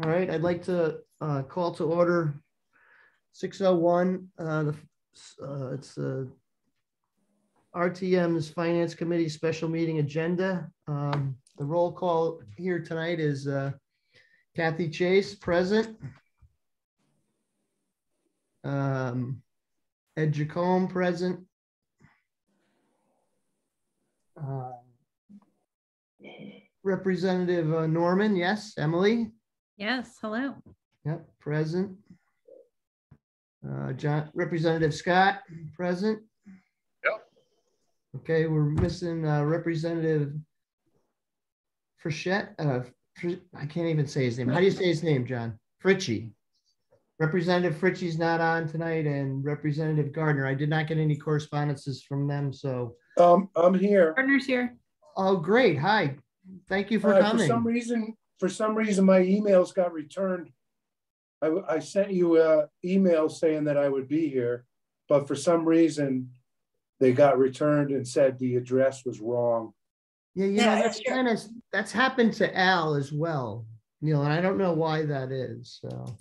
All right, I'd like to call to order 6:01. It's RTM's Finance Committee Special Meeting Agenda. The roll call here tonight is Kathy Chase, present. Ed Jacome, present. Representative Norman, yes. Emily? Yes, hello. Yep, present. Representative Scott, present. Yep. Okay, we're missing Representative Frichette. I can't even say his name. How do you say his name, John? Fritchie. Representative Fritchie's not on tonight, and Representative Gardner. I did not get any correspondences from them, so. I'm here. Gardner's here. Oh, great. Hi. Thank you for coming. For some reason, my emails got returned. I sent you an email saying that I would be here, but for some reason, they got returned and said the address was wrong. Yeah, that's happened to Al as well, Neil, and I don't know why that is. So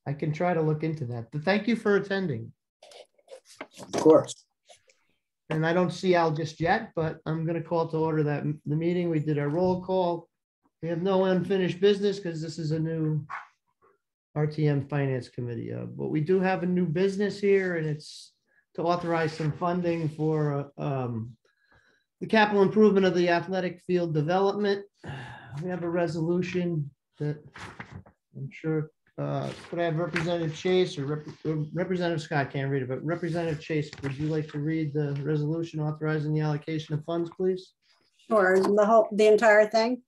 I can try to look into that. But thank you for attending. Of course. And I don't see Al just yet, but I'm going to call to order the meeting. We did our roll call. We have no unfinished business because this is a new RTM Finance Committee. But we do have a new business here, and it's to authorize some funding for the capital improvement of the athletic field development. We have a resolution that I'm sure, could I have Representative Chase or Representative Scott can't read it, but Representative Chase, would you like to read the resolution authorizing the allocation of funds, please? Sure, the entire thing?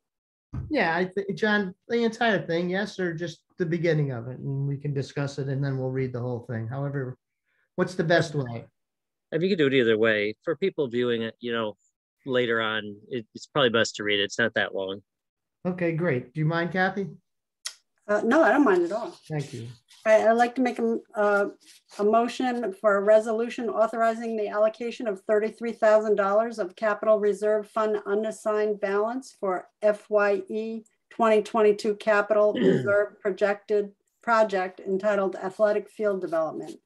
Yeah, I think, John, the entire thing, yes, or just the beginning of it, and we can discuss it and then we'll read the whole thing. However, what's the best way? If you could do it either way, for people viewing it, later on, it's probably best to read it. It's not that long. Okay, great. Do you mind, Kathy? No, I don't mind at all. Thank you. I'd like to make a motion for a resolution authorizing the allocation of $33,000 of capital reserve fund unassigned balance for FYE 2022 capital reserve project entitled Athletic Field Development.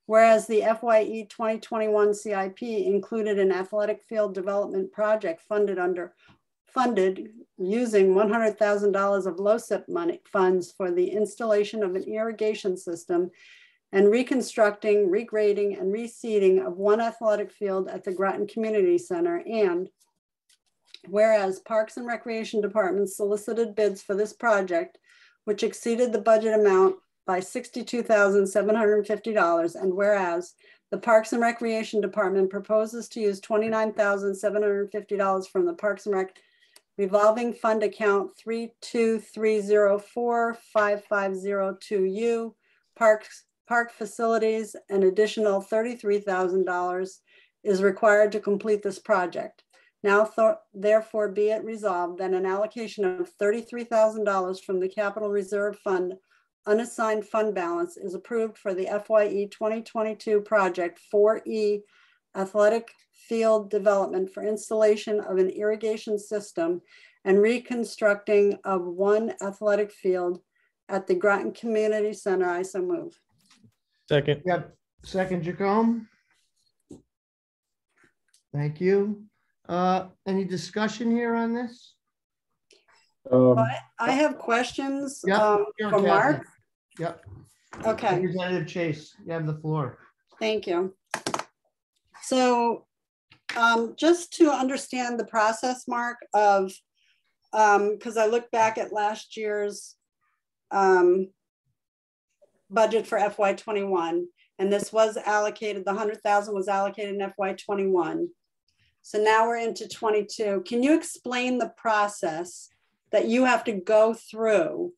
Whereas the FYE 2021 CIP included an athletic field development project funded using $100,000 of LoCIP money funds for the installation of an irrigation system and reconstructing, regrading, and reseeding of one athletic field at the Groton Community Center. And whereas Parks and Recreation Department solicited bids for this project, which exceeded the budget amount by $62,750, and whereas the Parks and Recreation Department proposes to use $29,750 from the Parks and Rec revolving fund account 323045502U, park facilities, an additional $33,000 is required to complete this project. Now, therefore be it resolved that an allocation of $33,000 from the Capital Reserve Fund unassigned fund balance is approved for the FYE 2022 project 4E athletic field development for installation of an irrigation system and reconstructing of one athletic field at the Groton Community Center. I so move. Second. Yep. Second, Jacome. Thank you. Any discussion here on this? I have questions for Mark. Yep. Okay. Representative Chase, you have the floor. Thank you. So just to understand the process, Mark, of, because I look back at last year's budget for FY21, and this was allocated, the 100,000 was allocated in FY21. So now we're into 22. Can you explain the process that you have to go through,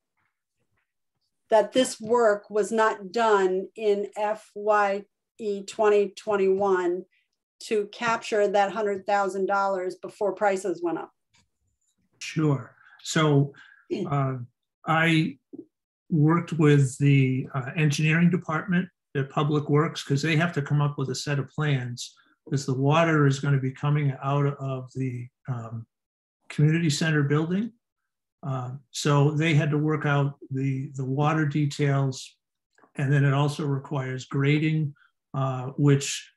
that this work was not done in FYE 2021 to capture that $100,000 before prices went up? Sure. So I worked with the engineering department at Public Works because they have to come up with a set of plans because the water is going to be coming out of the community center building. So they had to work out the water details. And then it also requires grading, which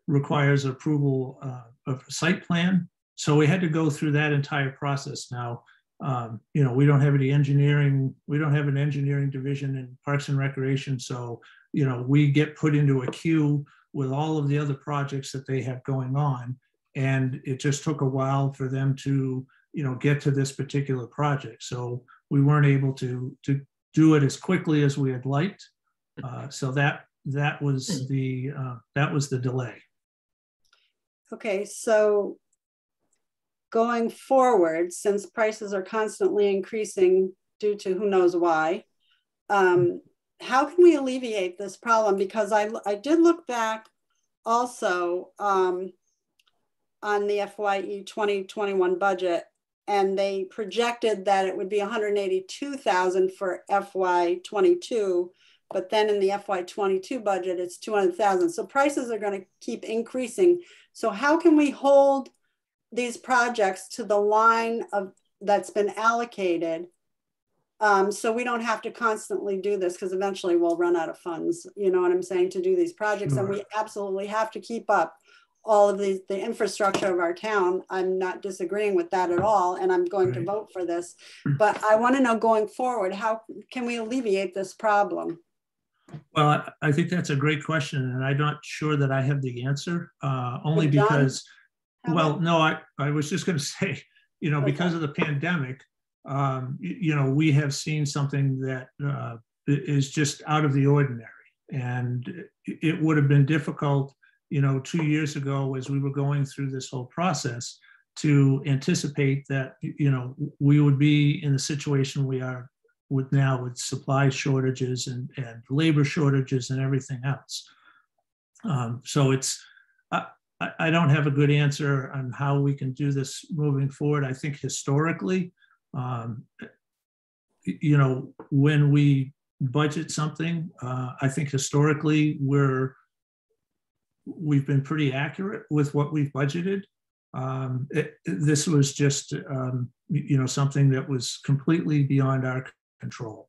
requires approval of a site plan. So we had to go through that entire process. Now, you know, we don't have any engineering, we don't have an engineering division in Parks and Recreation. So, you know, we get put into a queue with all of the other projects that they have going on. And it just took a while for them to, you know, get to this particular project. So we weren't able to do it as quickly as we had liked. So that was the delay. Okay, so going forward, since prices are constantly increasing due to who knows why, how can we alleviate this problem? Because I did look back also on the FYE 2021 budget, and they projected that it would be 182,000 for FY 22, but then in the FY 22 budget, it's 200,000. So prices are going to keep increasing. So how can we hold these projects to the line of that's been allocated, so we don't have to constantly do this, because eventually we'll run out of funds, you know what I'm saying, to do these projects. Sure. And we absolutely have to keep up all of the infrastructure of our town. I'm not disagreeing with that at all, and I'm going to vote for this. But I want to know, going forward, how can we alleviate this problem? Well, I think that's a great question, and I'm not sure that I have the answer, only because, well, no, I was just going to say, you know, because of the pandemic, you know, we have seen something that is just out of the ordinary. And it would have been difficult, you know, 2 years ago, as we were going through this whole process, to anticipate that, you know, we would be in the situation we are with now, with supply shortages and labor shortages and everything else. So it's, I don't have a good answer on how we can do this moving forward. I think historically, you know, when we budget something, I think historically we've been pretty accurate with what we've budgeted. This was just, you know, something that was completely beyond our control.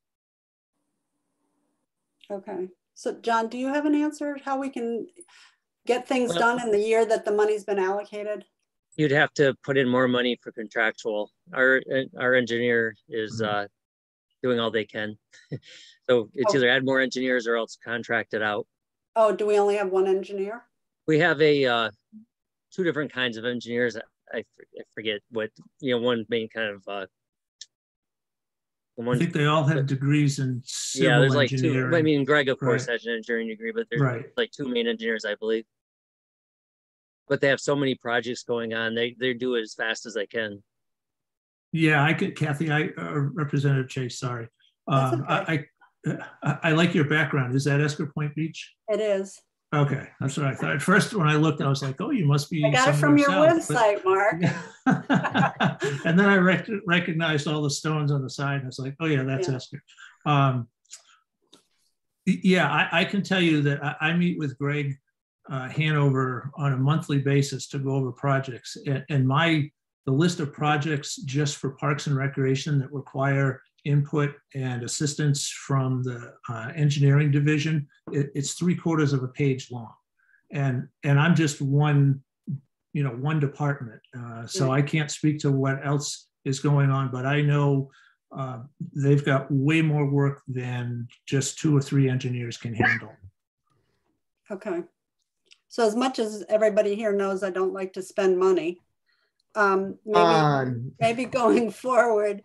Okay. So John, do you have an answer how we can get things done in the year that the money's been allocated? You'd have to put in more money for contractual. Our engineer is doing all they can. So it's either add more engineers or else contract it out. Oh, do we only have one engineer? We have a two different kinds of engineers. I forget what, you know, one main kind of I think they all have degrees in civil there's like engineering. two. I mean, Greg, of course, has an engineering degree, but there's like two main engineers, I believe. But they have so many projects going on. They do it as fast as they can. Yeah, I could, Kathy. Representative Chase. Sorry, okay. I like your background. Is that Esker Point Beach? It is. Okay, that's what I thought. At first, when I looked, I was like, "Oh, you must be." I got it from your website, Mark. And then I recognized all the stones on the side. And I was like, "Oh yeah, that's Esker." Yeah, I can tell you that I meet with Greg Hanover on a monthly basis to go over projects, and the list of projects just for Parks and Recreation that require input and assistance from the engineering division, it's 3/4 of a page long, and I'm just one department, so I can't speak to what else is going on, but I know they've got way more work than just 2 or 3 engineers can handle. Okay, so as much as everybody here knows, I don't like to spend money. Maybe going forward,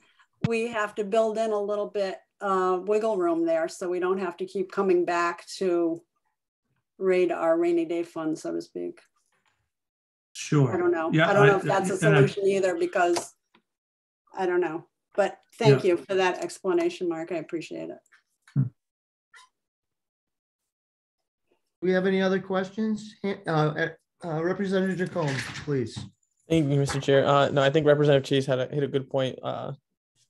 we have to build in a little bit wiggle room there, so we don't have to keep coming back to raid our rainy day fund, so to speak. Sure. I don't know. Yeah, I don't know if that's a solution either, because I don't know. But thank you for that explanation, Mark. I appreciate it. Do we have any other questions? Representative Jacome, please. Thank you, Mr. Chair. No, I think Representative Chase hit a good point.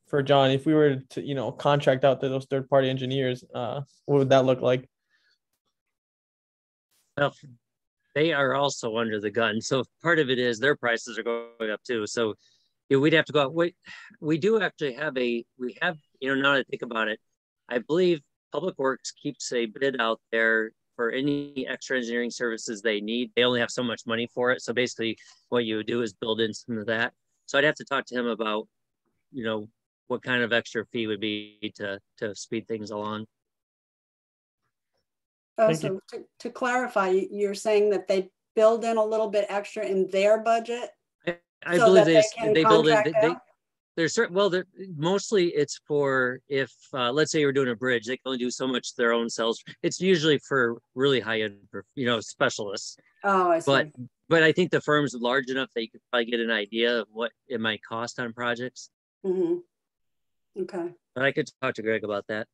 For John, if we were to, contract out to those third-party engineers, what would that look like? Well, they are also under the gun. So part of it is their prices are going up too. So Yeah, we'd have to go out. We do actually have now that I think about it, I believe Public Works keeps a bid out there for any extra engineering services they need. They only have so much money for it. So basically what you would do is build in some of that. So I'd have to talk to him about, what kind of extra fee would be to speed things along. Oh, so to clarify, you're saying that they build in a little bit extra in their budget? I so believe they build in, there's certain, mostly it's for if, let's say you're doing a bridge, they can only do so much their own selves. It's usually for really high end, specialists. Oh, I see. But I think the firm's large enough that you could probably get an idea of what it might cost on projects. Mm-hmm. Okay. But I could talk to Greg about that.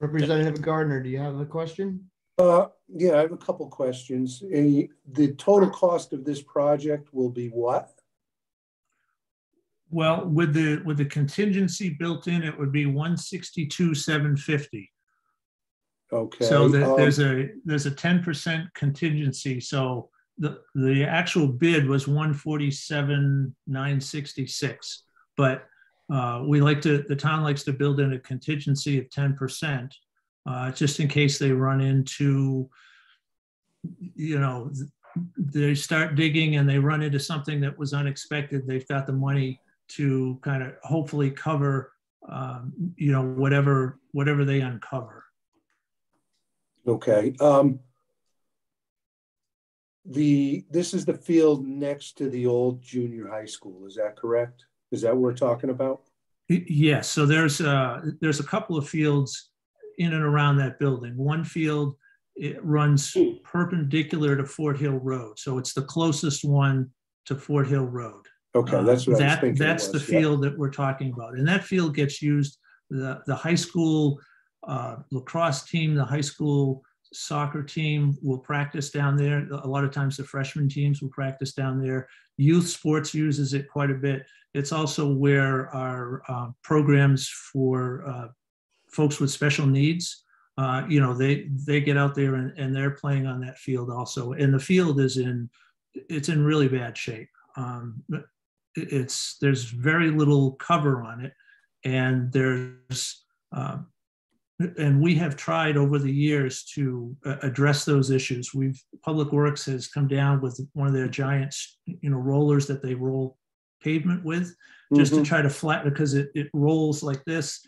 Representative Gardner, do you have a question? Yeah, I have a couple questions. The total cost of this project will be what? Well, with the contingency built in, it would be 162,750. Okay. So there's a 10% contingency. So the actual bid was 147,966. But the town likes to build in a contingency of 10%, just in case they run into, they start digging and they run into something that was unexpected. They've got the money to kind of hopefully cover, whatever they uncover. Okay. This is the field next to the old junior high school. Is that correct? Is that what we're talking about? Yes. So there's a couple of fields in and around that building. One field, it runs perpendicular to Fort Hill Road. So it's the closest one to Fort Hill Road. Okay, that's what I was thinking. That's the field that we're talking about. And that field gets used, the high school lacrosse team, the high school soccer team will practice down there. A lot of times the freshman teams will practice down there. Youth sports uses it quite a bit. It's also where our programs for folks with special needs, they get out there and they're playing on that field also. And the field it's in really bad shape. There's very little cover on it, and and we have tried over the years to address those issues. Public Works has come down with one of their giant, rollers that they roll pavement with, just to try to flatten, because it rolls like this.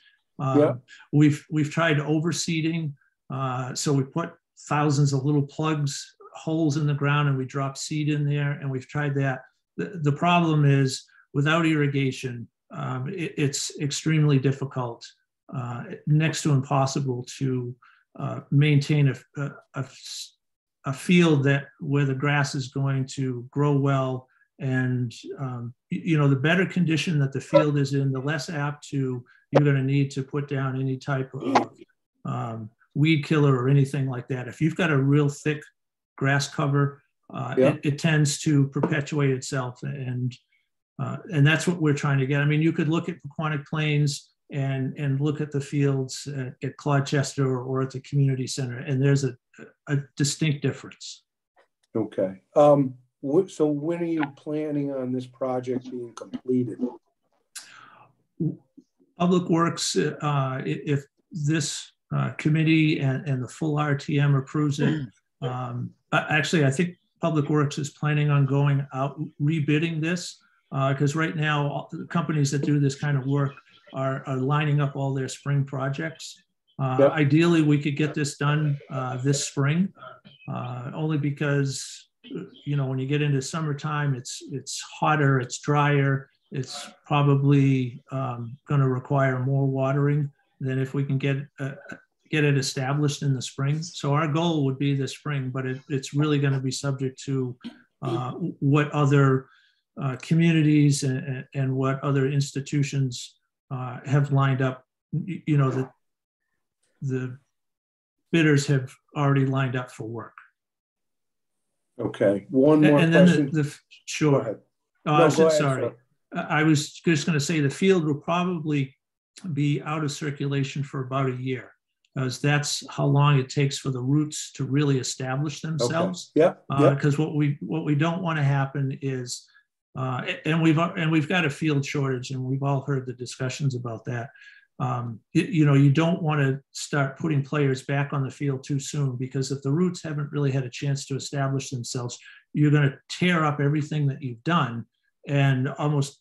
We've tried overseeding, so we put thousands of little holes in the ground, and we drop seed in there, and we've tried that. The problem is, without irrigation, it's extremely difficult, next to impossible, to maintain a field where the grass is going to grow well. And the better condition that the field is in, the less apt you're going to need to put down any type of weed killer or anything like that. If you've got a real thick grass cover, it tends to perpetuate itself, and that's what we're trying to get. I mean, you could look at Paquonic Plains and look at the fields at Clodchester or at the community center, and there's a distinct difference. Okay. So when are you planning on this project being completed? Public Works, if this committee and the full RTM approves it, actually, I think Public Works is planning on going out rebidding this, because right now all the companies that do this kind of work are lining up all their spring projects. Ideally, we could get this done this spring, only because when you get into summertime, it's hotter, it's drier, it's probably going to require more watering than if we can get it established in the spring. So our goal would be this spring, but it's really going to be subject to what other communities and what other institutions have lined up. The bidders have already lined up for work. Okay, one more question. Sure. Sorry. I was just going to say the field will probably be out of circulation for about a year, because that's how long it takes for the roots to really establish themselves. Okay. Because what we don't want to happen is And we've got a field shortage, and we've all heard the discussions about that. You don't want to start putting players back on the field too soon, because if the roots haven't really had a chance to establish themselves, you're going to tear up everything that you've done and almost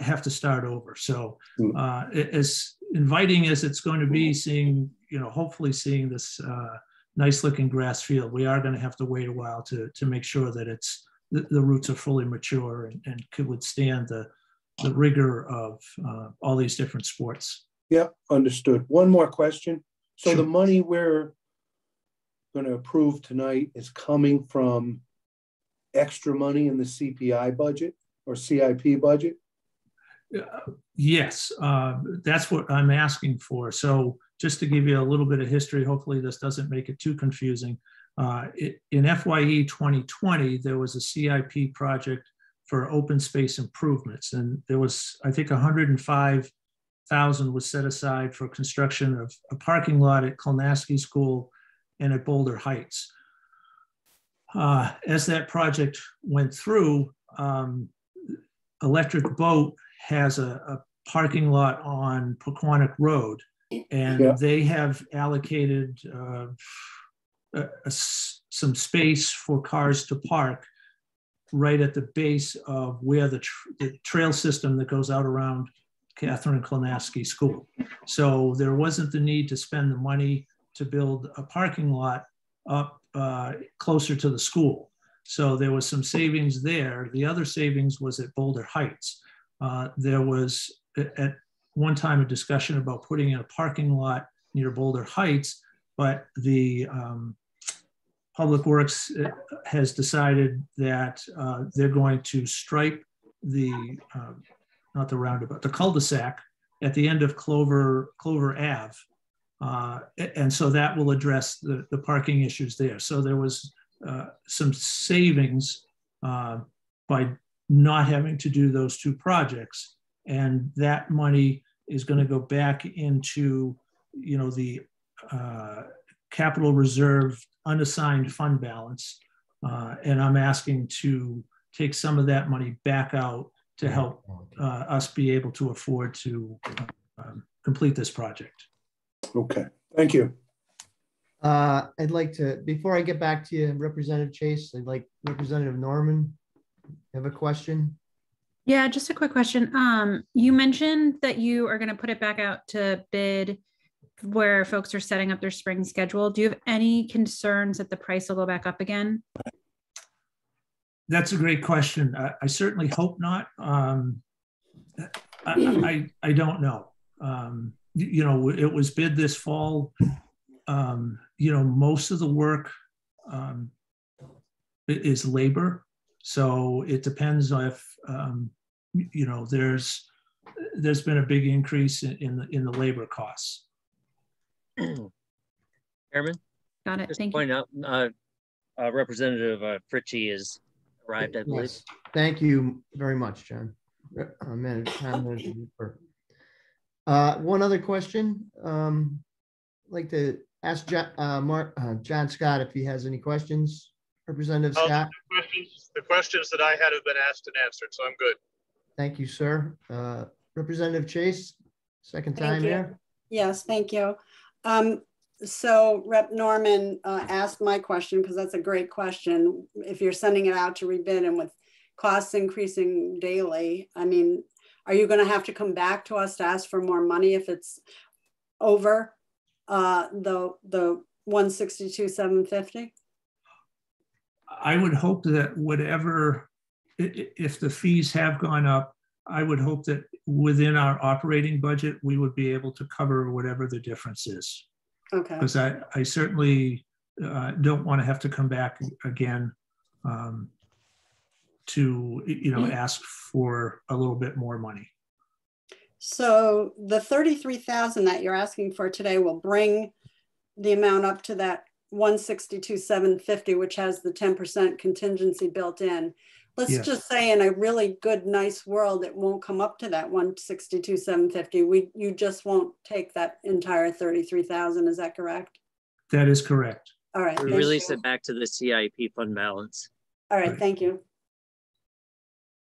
have to start over. So as inviting as it's going to be, hopefully seeing this nice looking grass field, we are going to have to wait a while to make sure that the roots are fully mature and could withstand the rigor of all these different sports. Yeah, understood. One more question. So Sure. The money we're going to approve tonight is coming from extra money in the CPI budget or CIP budget? Yes, that's what I'm asking for. So just to give you a little bit of history, hopefully this doesn't make it too confusing. In FYE 2020, there was a CIP project for open space improvements, and there was, I think, $105,000 was set aside for construction of a parking lot at Klanaski School and at Boulder Heights. As that project went through, Electric Boat has a parking lot on Pequannock Road, and they have allocated some space for cars to park right at the base of where the trail system that goes out around Catherine Klanaski School. So there wasn't the need to spend the money to build a parking lot up closer to the school. So there was some savings there. The other savings was at Boulder Heights. There was at one time a discussion about putting in a parking lot near Boulder Heights, but the Public Works has decided that they're going to stripe not the roundabout, the cul-de-sac at the end of Clover Ave. And so that will address the parking issues there. So there was some savings by not having to do those two projects. And that money is going to go back into, the capital reserve unassigned fund balance. And I'm asking to take some of that money back out to help us be able to afford to complete this project. Okay, thank you. I'd like to, before I get back to you, Representative Chase, I'd like Representative Norman, have a question? Yeah, just a quick question. You mentioned that you are going to put it back out to bid where folks are setting up their spring schedule. Do you have any concerns that the price will go back up again? That's a great question. I certainly hope not. I don't know. It was bid this fall. Most of the work is labor. So it depends if, there's been a big increase in the labor costs. Chairman? Got it. Just Thank point you. out, Representative Fritchie is arrived, I believe. Yes. Thank you very much, John. One other question. I'd like to ask John Scott if he has any questions. Representative Scott. The questions that I had have been asked and answered, so I'm good. Thank you, sir. Representative Chase, second time here. Yes, thank you. So Rep. Norman asked my question because that's a great question. If you're sending it out to rebid and with costs increasing daily, I mean, are you going to have to come back to us to ask for more money if it's over the 162,750? I would hope that if the fees have gone up, I would hope that within our operating budget, we would be able to cover whatever the difference is. Okay. Because I certainly don't want to have to come back again to ask for a little bit more money. So the 33,000 that you're asking for today will bring the amount up to that 162,750, which has the 10% contingency built in. Let's just say in a really good, nice world, it won't come up to that 162,750. You just won't take that entire 33,000. Is that correct? That is correct. All right. We release it back to the CIP fund balance. All right. Thank you.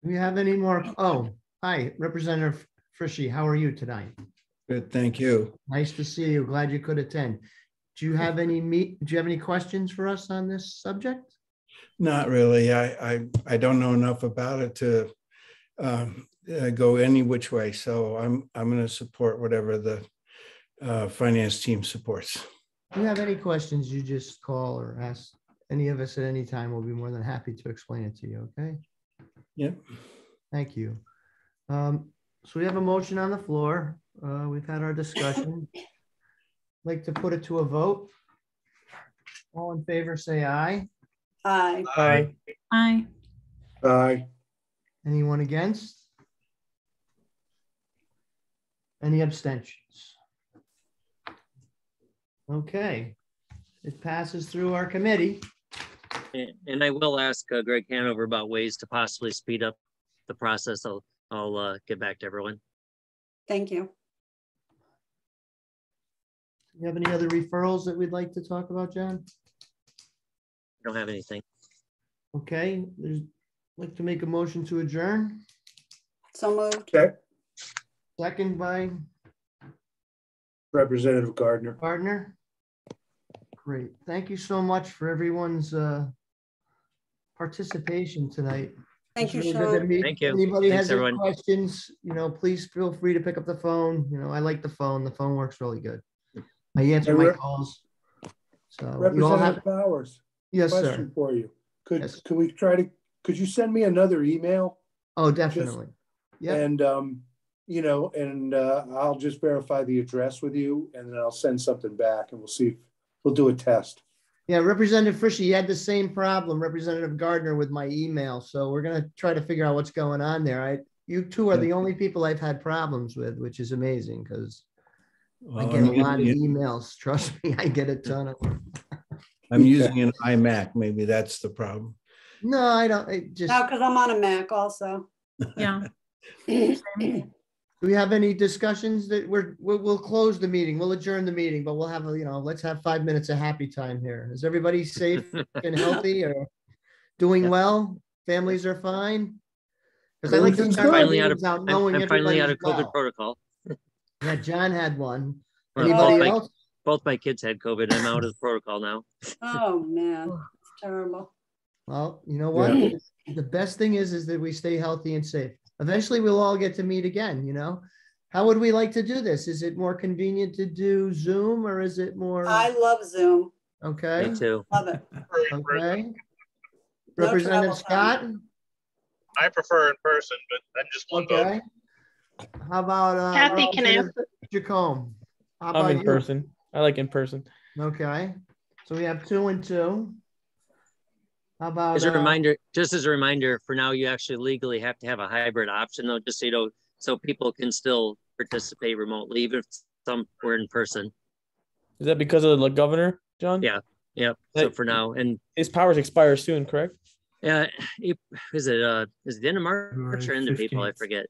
Do we have any more? Oh, hi, Representative Frischie. How are you tonight? Good, thank you. Nice to see you. Glad you could attend. Do you have any questions for us on this subject? Not really. I don't know enough about it to go any which way. So I'm going to support whatever the finance team supports. If you have any questions, you just call or ask any of us at any time. We'll be more than happy to explain it to you. Okay. Yep. Thank you. So we have a motion on the floor. We've had our discussion. I'd like to put it to a vote. All in favor, say aye. Aye. Aye. Aye. Aye. Anyone against? Any abstentions? Okay, it passes through our committee. And I will ask Greg Hanover about ways to possibly speed up the process. I'll get back to everyone. Thank you. Do you have any other referrals that we'd like to talk about, John? I don't have anything. Okay, there's like to make a motion to adjourn. So moved. Okay. Second by Representative Gardner. Gardner. Great. Thank you so much for everyone's participation tonight. Thank you, It's really good to Sean. meet. Thank you. Anybody Thanks, has any everyone. questions, please feel free to pick up the phone. I like the phone. The phone works really good. I answer my calls. So you all have, Representative Powers. yes, sir. Question for you. Could Yes. could you send me another email? Oh, definitely. Yeah. And I'll just verify the address with you, and then I'll send something back, and we'll see if we'll do a test. Yeah, Representative Frischie had the same problem, Representative Gardner, with my email. So we're going to try to figure out what's going on there. You two are the only people I've had problems with, which is amazing because I get a lot of emails. Trust me, I get a ton of them. I'm using an iMac. Maybe that's the problem. No, I don't. It just. No, because I'm on a Mac also. Yeah. Do we have any discussions that we'll close the meeting? We'll adjourn the meeting, but we'll have let's have 5 minutes of happy time here. Is everybody safe and healthy or doing well? Families are fine? Because I like to Everything's start my Finally out of- meetings out knowing I'm finally out of everybody's COVID well. protocol. Yeah, John had one. Well, Anybody else? Both my kids had COVID. I'm out of the protocol now. Oh, man, it's terrible. Well, you know what? The best thing is that we stay healthy and safe. Eventually we'll all get to meet again, How would we like to do this? Is it more convenient to do Zoom or is it more? I love Zoom. Okay. Me too. Love it. Okay. No Representative Scott? travel I prefer in person, but I'm just one vote. Okay. How about Kathy, can I Representative Jacome? How I'm about in you? person. I like in person. Okay. So we have 2 and 2. How about As a reminder, just as a reminder, for now, you actually legally have to have a hybrid option, though, just so people can still participate remotely, even if some were in person. Is that because of the governor, John? Yeah. Yep. So for now, and his powers expire soon, correct? is it the end of March or end of April? I 15th. forget.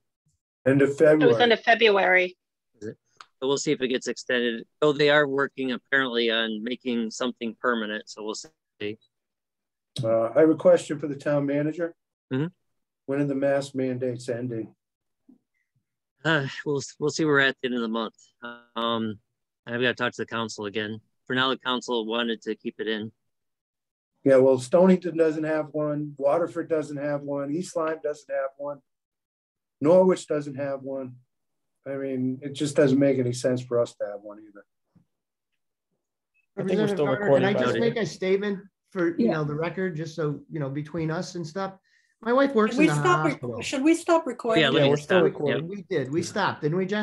End of It was February. end of February. But we'll see if it gets extended. Oh, they are working apparently on making something permanent. So we'll see. I have a question for the town manager. Mhm. When are the mask mandates ending? We'll see where we're at the end of the month. I've got to talk to the council again. For now, the council wanted to keep it in. Yeah, well, Stonington doesn't have one. Waterford doesn't have one. East Lyme doesn't have one. Norwich doesn't have one. I mean, it just doesn't make any sense for us to have one either. I think we're still Representative Gardner, recording, can I by just the way. make a statement for, the record, just so, between us and stuff? My wife works in the hospital. Should we stop recording? Yeah, let me we're just still stop. recording. Yep. We did. We stopped, didn't we, John?